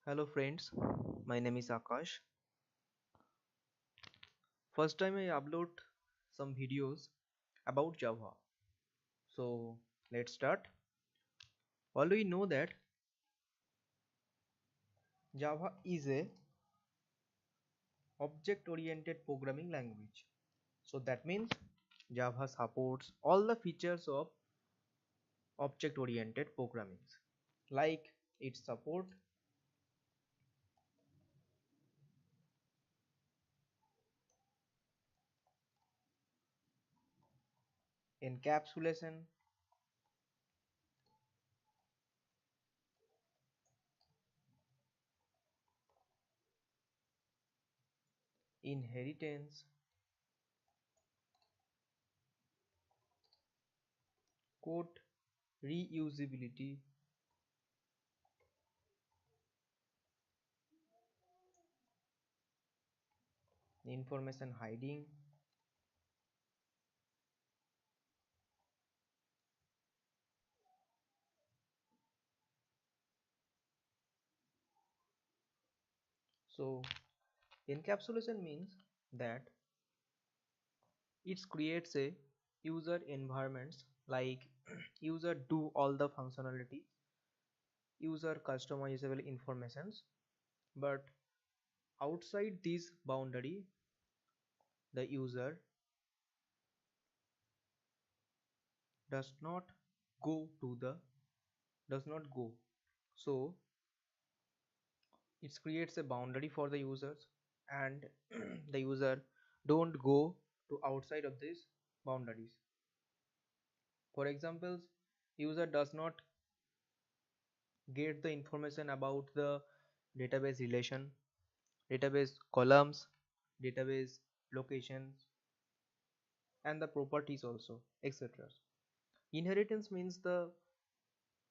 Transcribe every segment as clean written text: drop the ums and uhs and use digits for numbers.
Hello friends, my name is Akash. First time I upload some videos about Java. So let's start. All we know that Java is a object oriented programming language. So that means Java supports all the features of object oriented programming. Like it support encapsulation, inheritance, code reusability, information hiding. So encapsulation means that it creates a user environments like user do all the functionality, user customizable informations, but outside this boundary the user does not go to the does not go. So it creates a boundary for the users, and the user don't go to outside of these boundaries. For examples, user does not get the information about the database relation, database columns, database locations, and the properties also, etc. Inheritance means the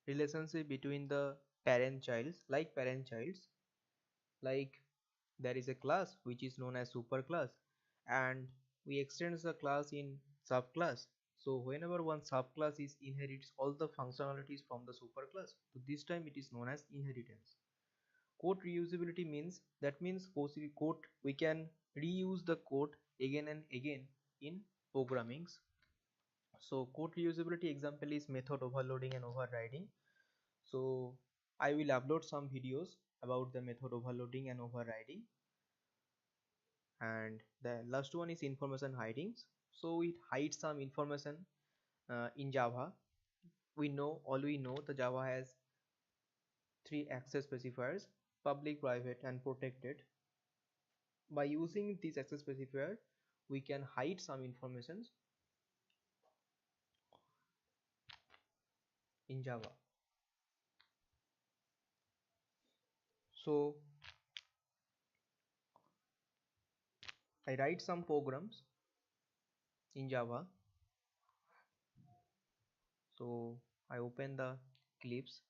relationship between the parent childs, like there is a class which is known as superclass, and we extend the class in subclass. So whenever one subclass is inherits all the functionalities from the superclass, so this time it is known as inheritance. Code reusability means code we can reuse the code again and again in programmings. So code reusability example is method overloading and overriding. So I will upload some videos about the method overloading and overriding. And the last one is information hiding. So it hides some information in Java. We know the Java has three access specifiers: public, private, and protected. By using this access specifier, we can hide some information in Java. So I write some programs in Java. So I open the clips.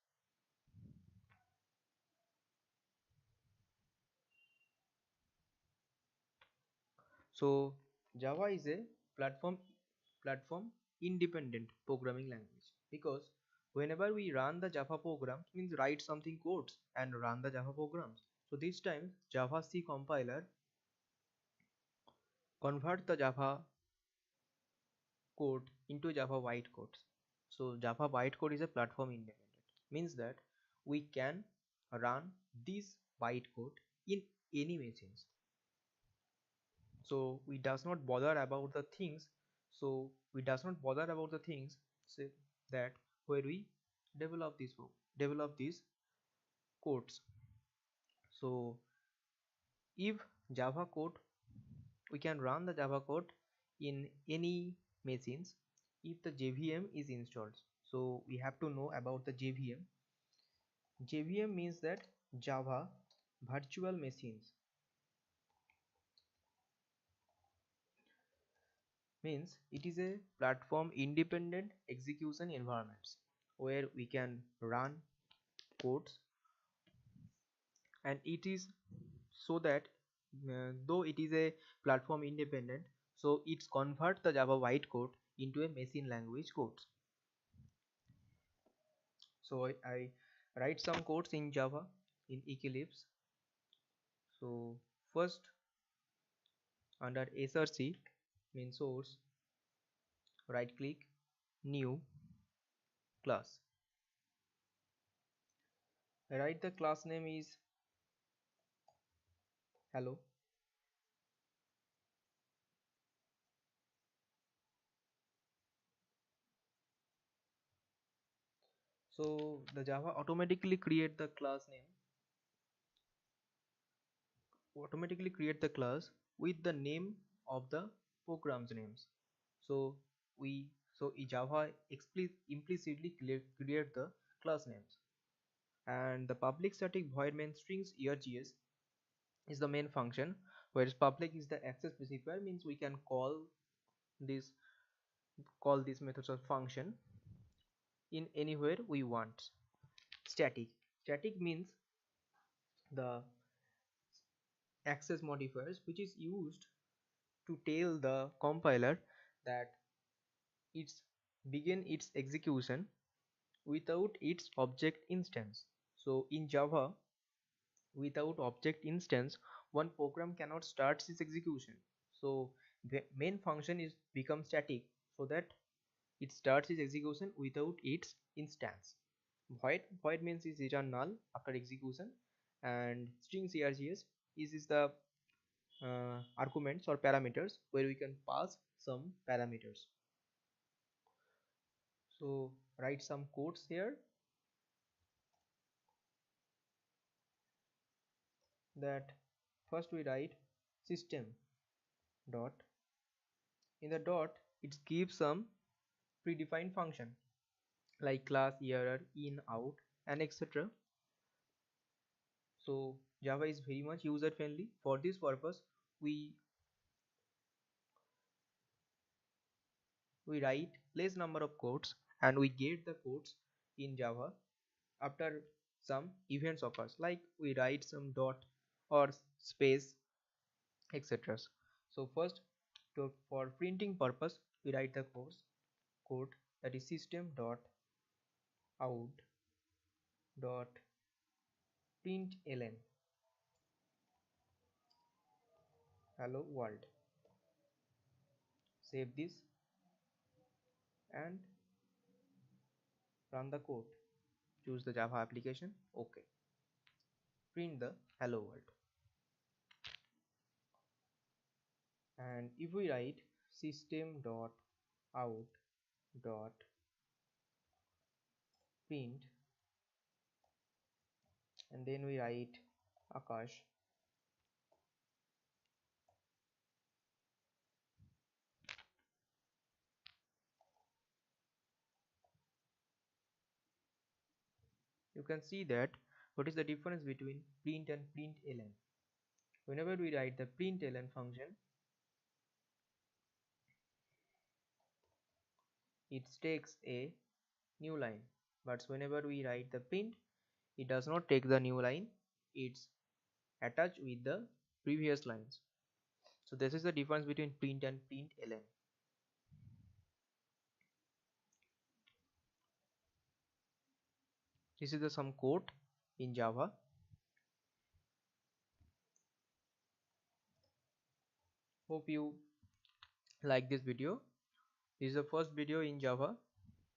So Java is a platform independent programming language, because whenever we run the Java program means write something codes and run the Java programs. So this time Java C compiler convert the Java code into Java bytecodes. So Java bytecode is a platform independent, means that we can run this bytecode in any machines. So we does not bother about the things. So we does not bother about the things, say, that where we develop these codes. So if Java code, we can run the Java code in any machines if the JVM is installed. So we have to know about the JVM. JVM means that Java virtual machines, means it is a platform independent execution environments where we can run codes, and it is so that though it is a platform independent, so it's convert the Java bytecode into a machine language codes. So I write some codes in Java in Eclipse. So first, under src means source, right click, new class. Write the class name is hello. So the Java automatically create the class with the name of the program's names. So Java implicitly create the class names. And the public static void main strings args is the main function, whereas public is the access specifier, means we can this call these methods of function in anywhere we want. Static means the access modifiers which is used to tell the compiler that it's begin its execution without its object instance. So in Java, without object instance, one program cannot start its execution. So the main function is become static so that it starts its execution without its instance. Void means is return null after execution, and strings args is the arguments or parameters where we can pass some parameters. So write some codes here, that first we write system dot, in the dot it gives some predefined function like class, error, in, out, and etc. So Java is very much user friendly. For this purpose we write less number of codes and we get the codes in Java after some events occurs, like we write some dot or space, etc. So first, for printing purpose we write the code that is system dot out dot println hello world. Save this and run the code. Choose the Java application. OK. Print the hello world. And if we write system dot out dot print, and then we write Akash, you can see that what is the difference between print and println. Whenever we write the println function, it takes a new line, but whenever we write the print, it does not take the new line, it's attached with the previous lines. So this is the difference between print and println. This is the some code in Java. Hope you like this video. This is the first video in Java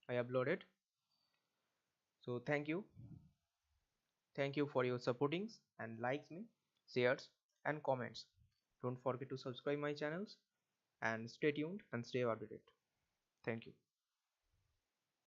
I uploaded. So thank you for your supportings and likes me, shares and comments. Don't forget to subscribe my channels and stay tuned and stay updated. Thank you.